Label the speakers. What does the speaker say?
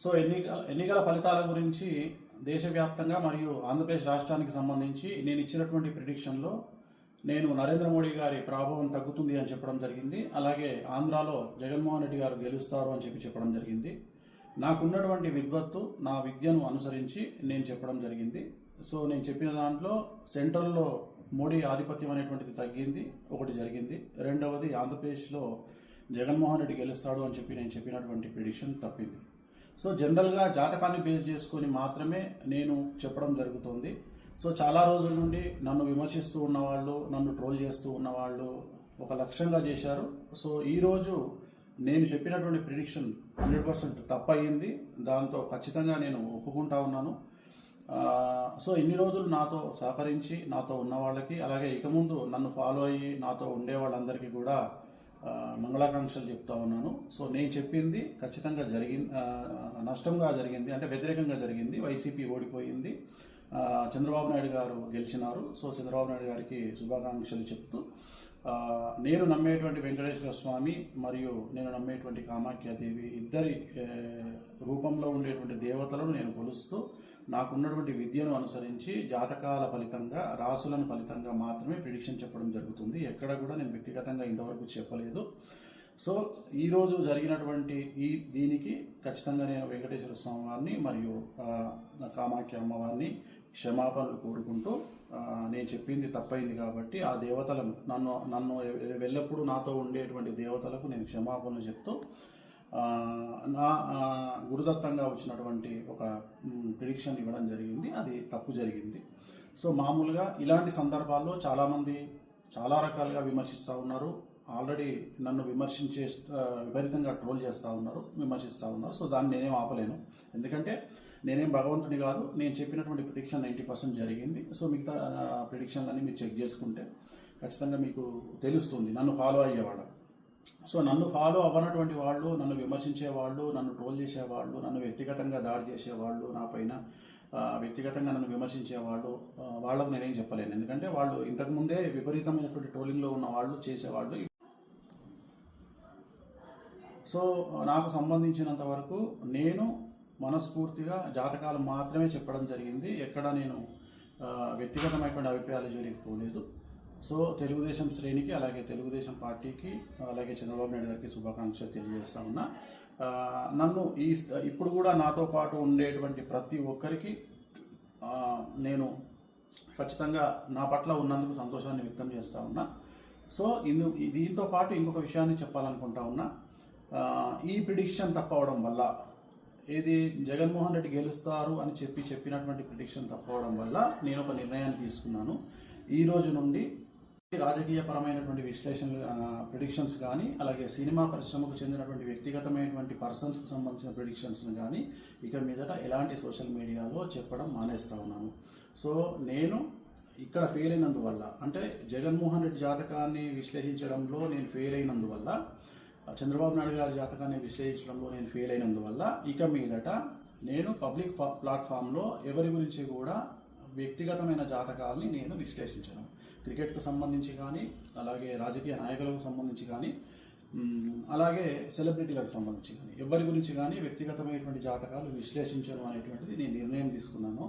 Speaker 1: So ఎన్నికల ఫలితాల గురించి దేశవ్యాప్తంగా మరియు ఆంధ్రప్రదేశ్ రాష్ట్రానికి సంబంధించి నేను ఇచ్చినటువంటి ప్రిడిక్షన్లో నేను నరేంద్ర మోడీ గారి ప్రభావం తగ్గుతుంది అని చెప్పడం జరిగింది. అలాగే ఆంధ్రాలో జగన్మోహన్ రెడ్డి గారు గెలుస్తారు అని చెప్పడం జరిగింది. నాకున్నటువంటి విద్వత్తు, నా విద్యను అనుసరించి నేను చెప్పడం జరిగింది. సో నేను చెప్పిన దాంట్లో సెంట్రల్లో మోడీ ఆధిపత్యం అనేటువంటిది తగ్గింది, ఒకటి జరిగింది. రెండవది ఆంధ్రప్రదేశ్లో జగన్మోహన్ రెడ్డి గెలుస్తాడు అని నేను చెప్పినటువంటి ప్రిడిక్షన్ తప్పింది. సో జనరల్గా జాతకాన్ని బేస్ చేసుకొని మాత్రమే నేను చెప్పడం జరుగుతుంది. సో చాలా రోజుల నుండి నన్ను విమర్శిస్తూ ఉన్నవాళ్ళు, నన్ను ట్రోల్ చేస్తూ ఉన్నవాళ్ళు ఒక లక్ష్యంగా చేశారు. సో ఈరోజు నేను చెప్పినటువంటి ప్రిడిక్షన్ 100% తప్పయింది. దాంతో ఖచ్చితంగా నేను ఒప్పుకుంటా ఉన్నాను. సో ఇన్ని రోజులు నాతో సహకరించి నాతో ఉన్న వాళ్ళకి, అలాగే ఇక ముందు నన్ను ఫాలో అయ్యి నాతో ఉండే వాళ్ళందరికీ కూడా మంగళాకాంక్షలు చెప్తా ఉన్నాను. సో నేను చెప్పింది ఖచ్చితంగా నష్టంగా జరిగింది, అంటే వ్యతిరేకంగా జరిగింది. వైసీపీ ఓడిపోయింది, చంద్రబాబు నాయుడు గారు గెలిచినారు. సో చంద్రబాబు నాయుడు గారికి శుభాకాంక్షలు చెప్తూ నేను నమ్మేటువంటి వెంకటేశ్వర స్వామి మరియు నేను నమ్మేటువంటి కామాఖ్యాదేవి ఇద్దరి రూపంలో ఉండేటువంటి దేవతలను నేను కొలుస్తూ నాకున్నటువంటి విద్యను అనుసరించి జాతకాల ఫలితంగా, రాసులను ఫలితంగా మాత్రమే ప్రిడిక్షన్ చెప్పడం జరుగుతుంది. ఎక్కడ కూడా నేను వ్యక్తిగతంగా ఇంతవరకు చెప్పలేదు. సో ఈరోజు జరిగినటువంటి దీనికి ఖచ్చితంగా నేను వెంకటేశ్వర స్వామి వారిని మరియు కామాఖ్య అమ్మవారిని క్షమాపణలు కోరుకుంటూ, నేను చెప్పింది తప్పైంది కాబట్టి ఆ దేవతలను నన్ను ఎల్లప్పుడూ నాతో ఉండేటువంటి దేవతలకు నేను క్షమాపణలు చెప్తూ నా గురుదత్తంగా వచ్చినటువంటి ఒక ప్రిడిక్షన్ ఇవ్వడం జరిగింది. అది తప్పు జరిగింది. సో మామూలుగా ఇలాంటి సందర్భాల్లో చాలామంది చాలా రకాలుగా విమర్శిస్తూ ఉన్నారు. ఆల్రెడీ నన్ను విపరీతంగా ట్రోల్ చేస్తూ ఉన్నారు, విమర్శిస్తూ ఉన్నారు. సో దాన్ని నేనేం ఆపలేను, ఎందుకంటే నేనేం భగవంతుని కాదు. నేను చెప్పినటువంటి ప్రిడిక్షన్ 90% జరిగింది. సో మిగతా ప్రిడిక్షన్లన్నీ మీరు చెక్ చేసుకుంటే ఖచ్చితంగా మీకు తెలుస్తుంది నన్ను ఫాలో అయ్యేవాళ్ళు. సో నన్ను ఫాలో అవ్వనటువంటి వాళ్ళు, నన్ను విమర్శించేవాళ్ళు, నన్ను ట్రోల్ చేసేవాళ్ళు, నన్ను వ్యక్తిగతంగా దాడి చేసేవాళ్ళు, నా పైన వ్యక్తిగతంగా నన్ను విమర్శించేవాళ్ళు, వాళ్ళకు నేనేం చెప్పలేను. ఎందుకంటే వాళ్ళు ఇంతకుముందే విపరీతమైనటువంటి ట్రోలింగ్లో ఉన్న వాళ్ళు, చేసేవాళ్ళు. సో నాకు సంబంధించినంత వరకు నేను మనస్ఫూర్తిగా జాతకాలు మాత్రమే చెప్పడం జరిగింది. ఎక్కడ నేను వ్యక్తిగతమైనటువంటి అభిప్రాయాలు జోలికి పోలేదు. సో తెలుగుదేశం శ్రేణికి, అలాగే తెలుగుదేశం పార్టీకి, అలాగే చంద్రబాబు నాయుడు గారికి శుభాకాంక్షలు తెలియజేస్తా ఉన్నా. నన్ను ఇప్పుడు కూడా నాతో పాటు ఉండేటువంటి ప్రతి ఒక్కరికి నేను ఖచ్చితంగా నా పట్ల ఉన్నందుకు సంతోషాన్ని వ్యక్తం చేస్తూ ఉన్నా. సో దీంతో పాటు ఇంకొక విషయాన్ని చెప్పాలనుకుంటా ఉన్నా. ఈ ప్రిడిక్షన్ తప్పవడం వల్ల, ఏది జగన్మోహన్ రెడ్డి గెలుస్తారు అని చెప్పినటువంటి ప్రిడిక్షన్ తప్పవడం వల్ల నేను ఒక నిర్ణయాన్ని తీసుకున్నాను. ఈ రోజు నుండి రాజకీయపరమైనటువంటి విశ్లేషణలు, ప్రిడిక్షన్స్ కానీ, అలాగే సినిమా పరిశ్రమకు చెందినటువంటి వ్యక్తిగతమైనటువంటి పర్సన్స్కి సంబంధించిన ప్రిడిక్షన్స్ని కానీ ఇక మీదట ఎలాంటి సోషల్ మీడియాలో చెప్పడం మానేస్తూ ఉన్నాను. సో నేను ఇక్కడ ఫెయిల్ అయినందువల్ల, అంటే జగన్మోహన్ రెడ్డి జాతకాన్ని విశ్లేషించడంలో నేను ఫెయిల్ అయినందువల్ల, చంద్రబాబు నాయుడు గారి జాతకాన్ని విశ్లేషించడంలో నేను ఫెయిల్ అయినందువల్ల ఇక మీదట నేను పబ్లిక్ ప్లాట్ఫామ్లో ఎవరి గురించి కూడా వ్యక్తిగతమైన జాతకాలని నేను విశ్లేషించను. క్రికెట్కు సంబంధించి కానీ, అలాగే రాజకీయ నాయకులకు సంబంధించి కానీ, అలాగే సెలబ్రిటీలకు సంబంధించి కానీ, ఎవరి గురించి కానీ వ్యక్తిగతమైనటువంటి జాతకాలు విశ్లేషించను అనేటువంటిది నేను నిర్ణయం తీసుకున్నాను.